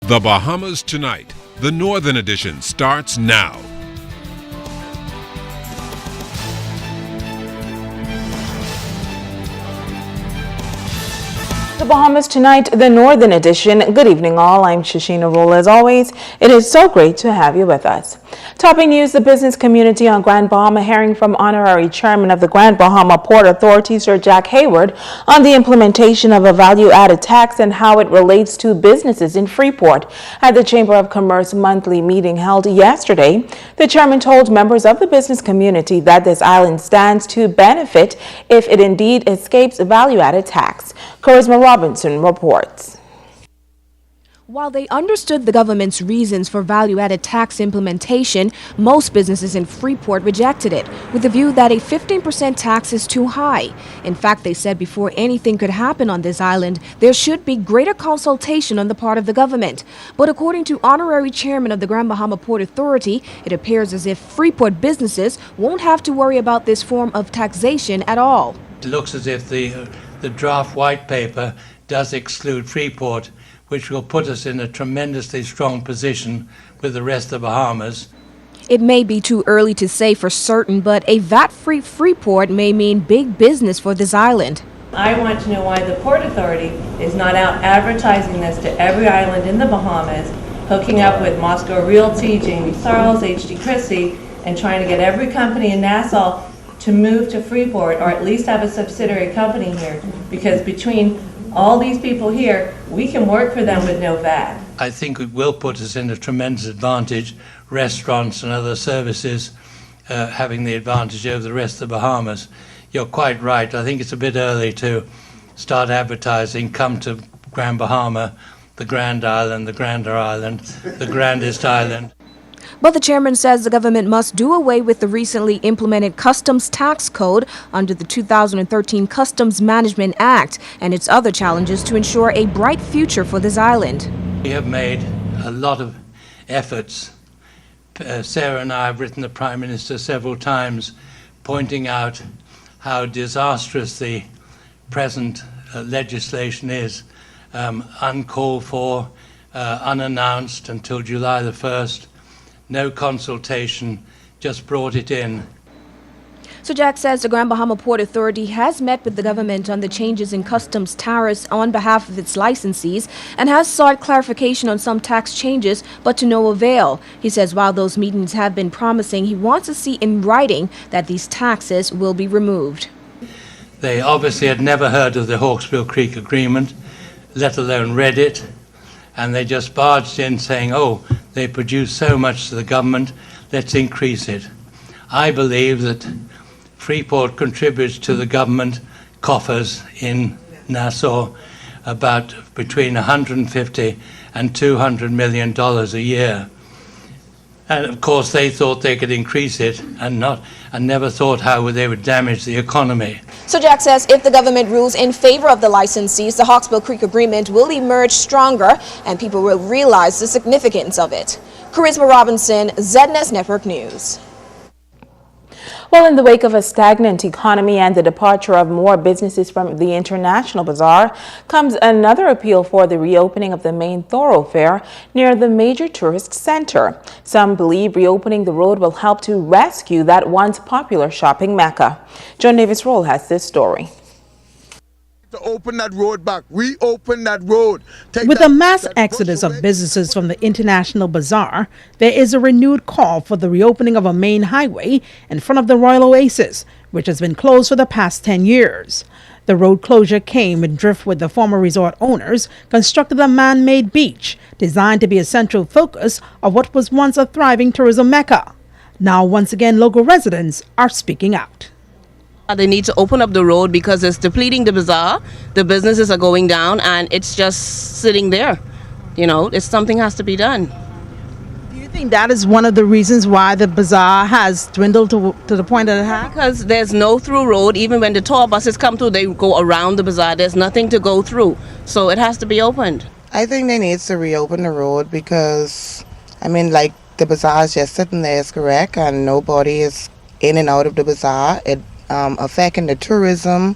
The Bahamas Tonight, the Northern Edition, starts now. The Bahamas Tonight, the Northern Edition. Good evening, all. I'm Shashina Rule. As always, it is so great to have you with us. Topping news, the business community on Grand Bahama hearing from Honorary Chairman of the Grand Bahama Port Authority, Sir Jack Hayward, on the implementation of a value-added tax and how it relates to businesses in Freeport. At the Chamber of Commerce monthly meeting held yesterday, the chairman told members of the business community that this island stands to benefit if it indeed escapes value-added tax. Charisma Robinson reports. While they understood the government's reasons for value-added tax implementation, most businesses in Freeport rejected it, with the view that a 15% tax is too high. In fact, they said before anything could happen on this island, there should be greater consultation on the part of the government. But according to Honorary Chairman of the Grand Bahama Port Authority, it appears as if Freeport businesses won't have to worry about this form of taxation at all. It looks as if the draft white paper does exclude Freeport, which will put us in a tremendously strong position with the rest of the Bahamas. It may be too early to say for certain, but a VAT-free Freeport may mean big business for this island. I want to know why the Port Authority is not out advertising this to every island in the Bahamas, hooking up with Moscow Realty, Jamie Sarles, H.D. Christie, and trying to get every company in Nassau to move to Freeport, or at least have a subsidiary company here, because between all these people here, we can work for them with no VAT. I think it will put us in a tremendous advantage, restaurants and other services having the advantage over the rest of the Bahamas. You're quite right. I think it's a bit early to start advertising, come to Grand Bahama, the Grand Island, the Grander Island, the grandest island. But the chairman says the government must do away with the recently implemented Customs Tax Code under the 2013 Customs Management Act and its other challenges to ensure a bright future for this island. We have made a lot of efforts. Sarah and I have written the Prime Minister several times pointing out how disastrous the present legislation is, uncalled for, unannounced until July the 1st. No consultation, just brought it in. So Jack says the Grand Bahama Port Authority has met with the government on the changes in customs tariffs on behalf of its licensees and has sought clarification on some tax changes, but to no avail. He says while those meetings have been promising, he wants to see in writing that these taxes will be removed. They obviously had never heard of the Hawkesbury Creek Agreement, let alone read it, and they just barged in saying, oh, they produce so much to the government, let's increase it. I believe that Freeport contributes to the government coffers in Nassau about between $150 and $200 million a year. And of course they thought they could increase it and never thought how they would damage the economy. So Jack says if the government rules in favor of the licensees, the Hawkesbury Creek Agreement will emerge stronger and people will realize the significance of it. Charisma Robinson, ZNS Network News. Well, in the wake of a stagnant economy and the departure of more businesses from the International Bazaar comes another appeal for the reopening of the main thoroughfare near the major tourist center. Some believe reopening the road will help to rescue that once popular shopping mecca. John Davis Roll has this story. To open that road back, reopen that road. With a mass exodus of businesses from the International Bazaar, there is a renewed call for the reopening of a main highway in front of the Royal Oasis, which has been closed for the past 10 years. The road closure came in driftwood the former resort owners constructed a man-made beach designed to be a central focus of what was once a thriving tourism mecca. Now, once again, local residents are speaking out. They need to open up the road because it's depleting the bazaar, the businesses are going down, and it's just sitting there. You know, something has to be done. Do you think that is one of the reasons why the bazaar has dwindled to the point that it has? Because there's no through road. Even when the tour buses come through, they go around the bazaar. There's nothing to go through. So it has to be opened. I think they need to reopen the road because, I mean, like, the bazaar is just sitting there, is correct, and nobody is in and out of the bazaar. It affecting the tourism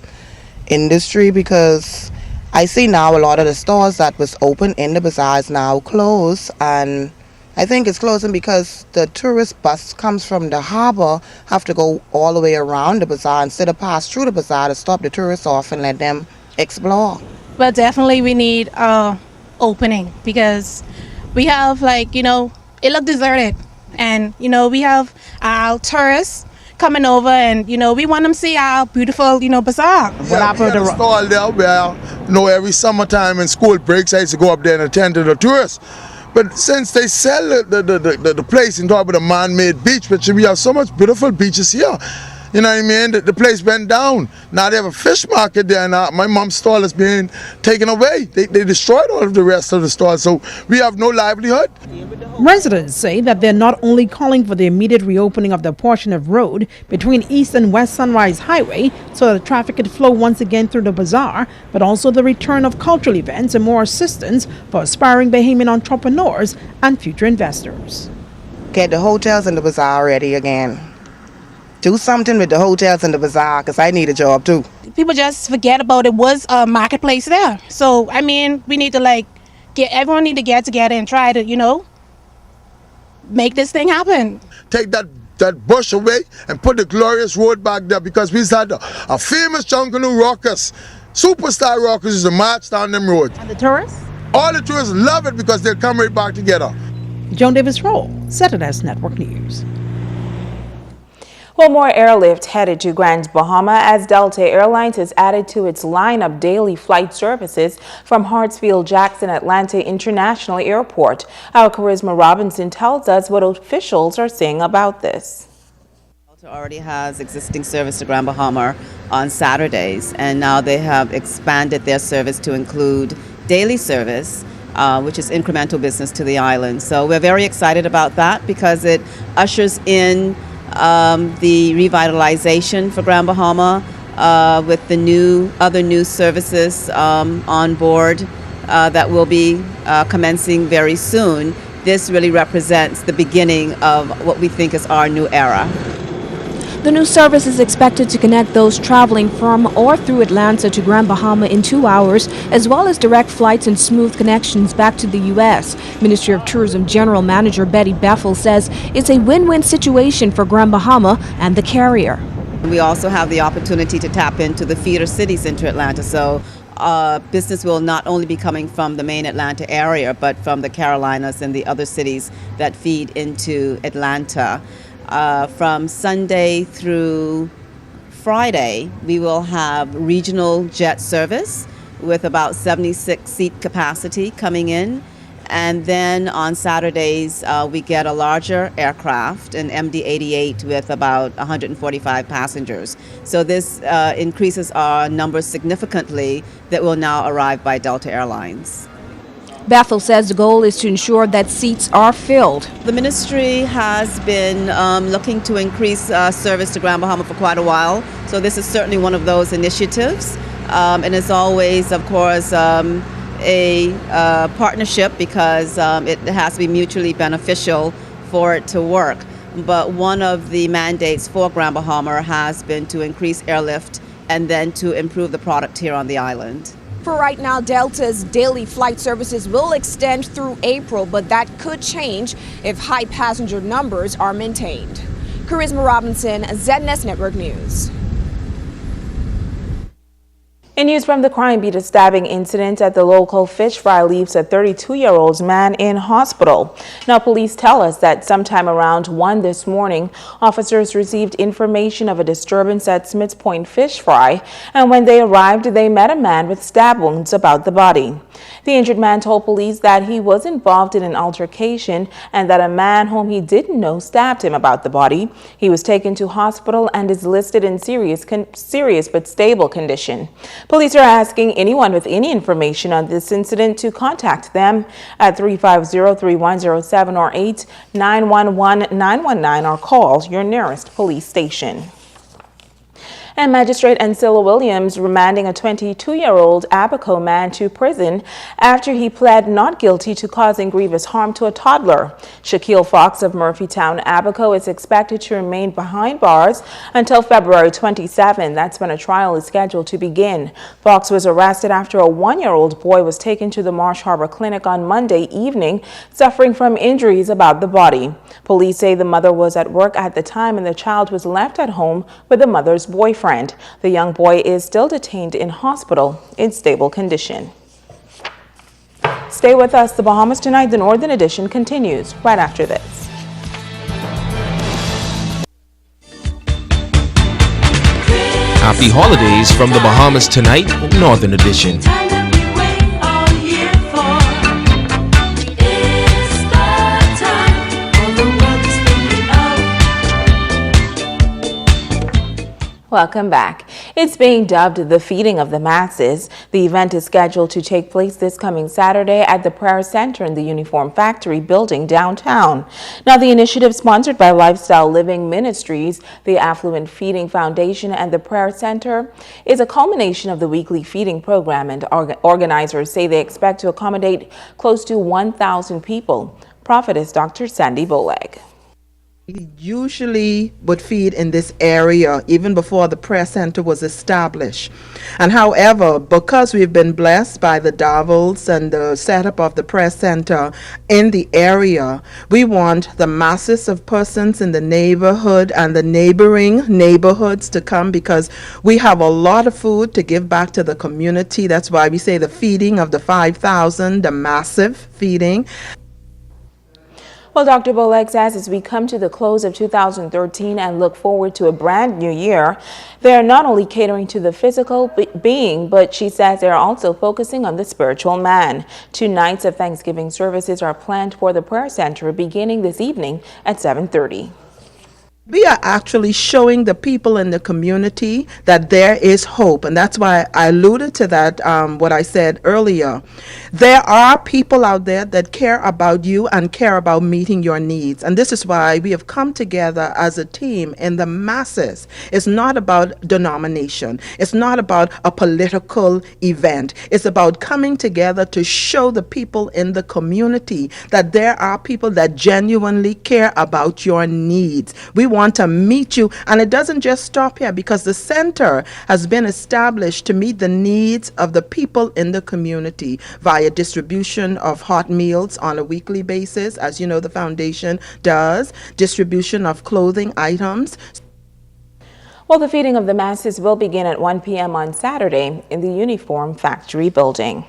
industry because I see now a lot of the stores that was open in the bazaar is now closed, and I think it's closing because the tourist bus comes from the harbor, have to go all the way around the bazaar instead of pass through the bazaar to stop the tourists off and let them explore. But definitely we need opening, because we have, like, you know, it look deserted, and you know, we have our tourists coming over, and you know, we want them to see our beautiful, you know, bazaar. Yeah, we had a stall there where, you know, every summertime in school breaks I used to go up there and attend to the tourists. But since they sell the place in top of the man-made beach, which we have so much beautiful beaches here, you know what I mean? The place went down. Now they have a fish market there, and my mom's stall is being taken away. They destroyed all of the rest of the stalls, so we have no livelihood. Residents say that they're not only calling for the immediate reopening of the portion of road between East and West Sunrise Highway so that traffic could flow once again through the bazaar, but also the return of cultural events and more assistance for aspiring Bahamian entrepreneurs and future investors. Get the hotels and the bazaar ready again. Do something with the hotels and the bazaar, because I need a job too. People just forget about it was a marketplace there. So I mean, we need to everyone need to get together and try to, you know, make this thing happen. Take that bush away and put the glorious road back there, because we had a famous Junkanoo rockers, superstar rockers, used to march down them roads. And the tourists? All the tourists love it because they'll come right back together. Joan Davis Roll, Saturdays Network News. Well, more airlift headed to Grand Bahama as Delta Airlines has added to its line of daily flight services from Hartsfield-Jackson Atlanta International Airport. Our Charisma Robinson tells us what officials are saying about this. Delta already has existing service to Grand Bahama on Saturdays, and now they have expanded their service to include daily service, which is incremental business to the island. So we're very excited about that because it ushers in the revitalization for Grand Bahama with the other new services on board that will be commencing very soon. This really represents the beginning of what we think is our new era. The new service is expected to connect those traveling from or through Atlanta to Grand Bahama in 2 hours, as well as direct flights and smooth connections back to the U.S. Ministry of Tourism General Manager Betty Bethel says it's a win-win situation for Grand Bahama and the carrier. We also have the opportunity to tap into the feeder cities into Atlanta, so business will not only be coming from the main Atlanta area, but from the Carolinas and the other cities that feed into Atlanta. From Sunday through Friday, we will have regional jet service with about 76 seat capacity coming in. And then on Saturdays, we get a larger aircraft, an MD-88 with about 145 passengers. So this increases our numbers significantly that will now arrive by Delta Airlines. Bethel says the goal is to ensure that seats are filled. The ministry has been looking to increase service to Grand Bahama for quite a while, so this is certainly one of those initiatives. And as always, of course, a partnership because it has to be mutually beneficial for it to work. But one of the mandates for Grand Bahama has been to increase airlift and then to improve the product here on the island. For right now, Delta's daily flight services will extend through April, but that could change if high passenger numbers are maintained. Charisma Robinson, ZNS Network News. In news from the crime beat, a stabbing incident at the local fish fry leaves a 32-year-old man in hospital. Now, police tell us that sometime around 1 this morning, officers received information of a disturbance at Smith's Point Fish Fry, and when they arrived, they met a man with stab wounds about the body. The injured man told police that he was involved in an altercation and that a man whom he didn't know stabbed him about the body. He was taken to hospital and is listed in serious but stable condition. Police are asking anyone with any information on this incident to contact them at 350-3107 or 8-911-919 or call your nearest police station. And Magistrate Ancilla Williams remanding a 22-year-old Abaco man to prison after he pled not guilty to causing grievous harm to a toddler. Shaquille Fox of Murphytown, Abaco is expected to remain behind bars until February 27. That's when a trial is scheduled to begin. Fox was arrested after a 1-year-old boy was taken to the Marsh Harbor Clinic on Monday evening, suffering from injuries about the body. Police say the mother was at work at the time and the child was left at home with the mother's boyfriend. The young boy is still detained in hospital in stable condition. Stay with us. The Bahamas Tonight, the Northern Edition, continues right after this. Happy holidays from the Bahamas Tonight, Northern Edition. Welcome back. It's being dubbed the Feeding of the Masses. The event is scheduled to take place this coming Saturday at the Prayer Center in the Uniform Factory building downtown. Now, the initiative, sponsored by Lifestyle Living Ministries, the Affluent Feeding Foundation, and the Prayer Center, is a culmination of the weekly feeding program, and organizers say they expect to accommodate close to 1,000 people. Prophetess Dr. Sandy Boleg. We usually would feed in this area even before the prayer center was established. And however, because we've been blessed by the Davils and the setup of the prayer center in the area, we want the masses of persons in the neighborhood and the neighboring neighborhoods to come, because we have a lot of food to give back to the community. That's why we say the feeding of the 5,000, the massive feeding. Well, Dr. Boleg says as we come to the close of 2013 and look forward to a brand new year, they're not only catering to the physical being, but she says they're also focusing on the spiritual man. 2 nights of Thanksgiving services are planned for the prayer center beginning this evening at 7:30. We are actually showing the people in the community that there is hope. And that's why I alluded to that, what I said earlier. There are people out there that care about you and care about meeting your needs. And this is why we have come together as a team in the masses. It's not about denomination. It's not about a political event. It's about coming together to show the people in the community that there are people that genuinely care about your needs. We want to meet you, and it doesn't just stop here, because the center has been established to meet the needs of the people in the community via distribution of hot meals on a weekly basis, as you know the foundation does, distribution of clothing items. Well, the feeding of the masses will begin at 1 p.m. on Saturday in the Uniform Factory building.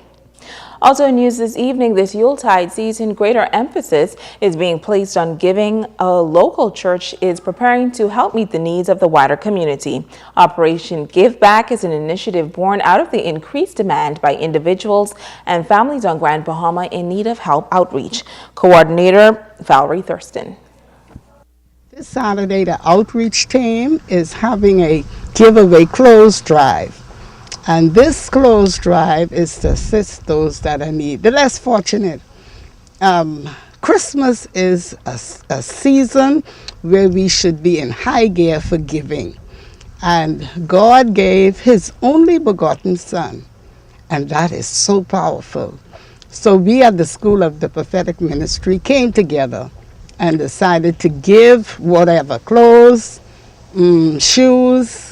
Also in news this evening, this Yuletide season, greater emphasis is being placed on giving. A local church is preparing to help meet the needs of the wider community. Operation Give Back is an initiative born out of the increased demand by individuals and families on Grand Bahama in need of help outreach. Coordinator Valerie Thurston. This Saturday, the outreach team is having a giveaway clothes drive. And this clothes drive is to assist those that are in need, the less fortunate. Christmas is a season where we should be in high gear for giving. And God gave His only begotten Son. And that is so powerful. So we at the School of the Prophetic Ministry came together and decided to give whatever, clothes, shoes,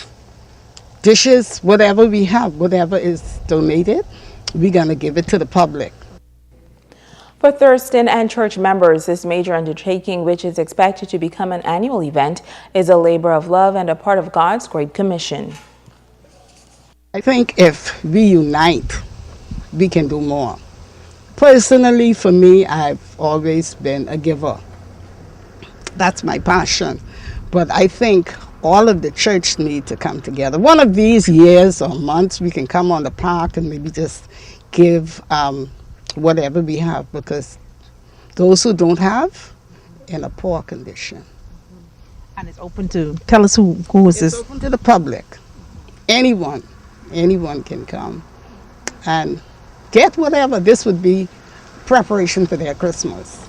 dishes, whatever we have, whatever is donated, we're going to give it to the public. For Thurston and church members, this major undertaking, which is expected to become an annual event, is a labor of love and a part of God's Great Commission. I think if we unite, we can do more. Personally, for me, I've always been a giver. That's my passion. But I think all of the church need to come together. One of these years or months, we can come on the park and maybe just give whatever we have, because those who don't have, in a poor condition. And it's open to, tell us who is this? It's open to the public. Anyone can come and get whatever. This would be preparation for their Christmas.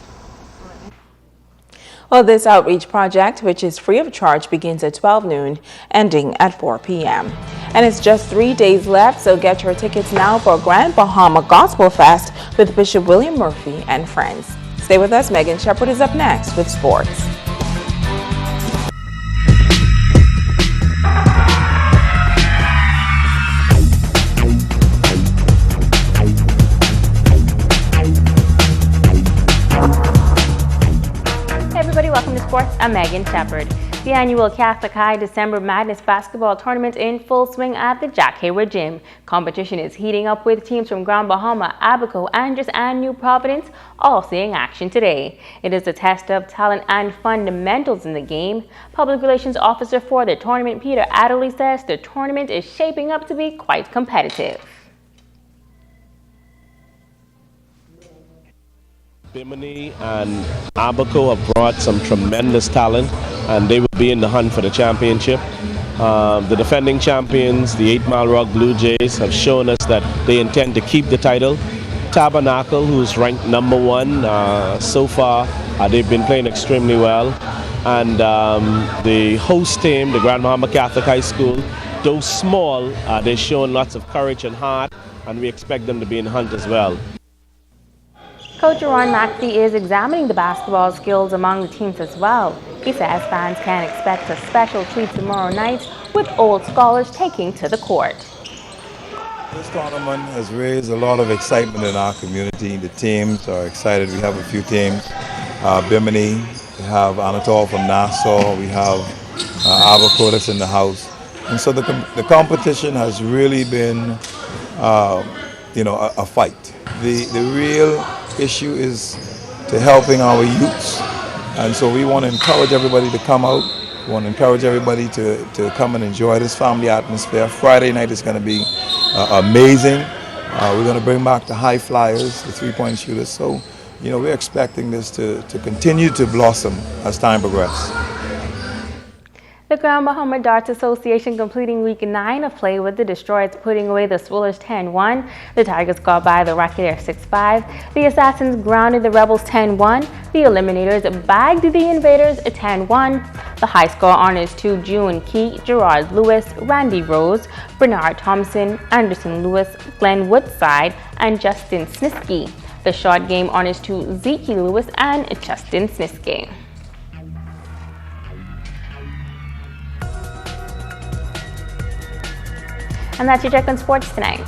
Well, this outreach project, which is free of charge, begins at 12 noon, ending at 4 p.m. And it's just 3 days left, so get your tickets now for Grand Bahama Gospel Fest with Bishop William Murphy and friends. Stay with us. Megan Shepard is up next with sports. Welcome to Sports. I'm Megan Shepard. The annual Catholic High December Madness basketball tournament in full swing at the Jack Hayward Gym. Competition is heating up with teams from Grand Bahama, Abaco, Andros, and New Providence all seeing action today. It is a test of talent and fundamentals in the game. Public Relations Officer for the tournament, Peter Adderley, says the tournament is shaping up to be quite competitive. Bimini and Abaco have brought some tremendous talent, and they will be in the hunt for the championship. The defending champions, the 8 Mile Rock Blue Jays, have shown us that they intend to keep the title. Tabernacle, who's ranked #1 so far, they've been playing extremely well. And the host team, the Grand Bahama Catholic High School, though small, they've shown lots of courage and heart, and we expect them to be in the hunt as well. Coach Ron Maxey is examining the basketball skills among the teams as well. He says fans can expect a special treat tomorrow night with old scholars taking to the court. This tournament has raised a lot of excitement in our community. The teams are excited. We have a few teams. Bimini, we have Anatol from Nassau, we have Abaco that's in the house. And so the competition has really been, a fight. The real issue is to helping our youths, and so we want to encourage everybody to come out. We want to encourage everybody to come and enjoy this family atmosphere. Friday night is going to be amazing. We're going to bring back the high flyers, the three-point shooters. So, we're expecting this to continue to blossom as time progresses. The Grand Bahama Darts Association completing week 9 of play with the Destroyers putting away the Swillers 10-1. The Tigers got by the Rocketeers 6-5. The Assassins grounded the Rebels 10-1. The Eliminators bagged the Invaders 10-1. The high score honors to June Key, Gerard Lewis, Randy Rose, Bernard Thompson, Anderson Lewis, Glenn Woodside, and Justin Sniskey. The short game honors to Zeke Lewis and Justin Sniskey. And that's your check on sports tonight.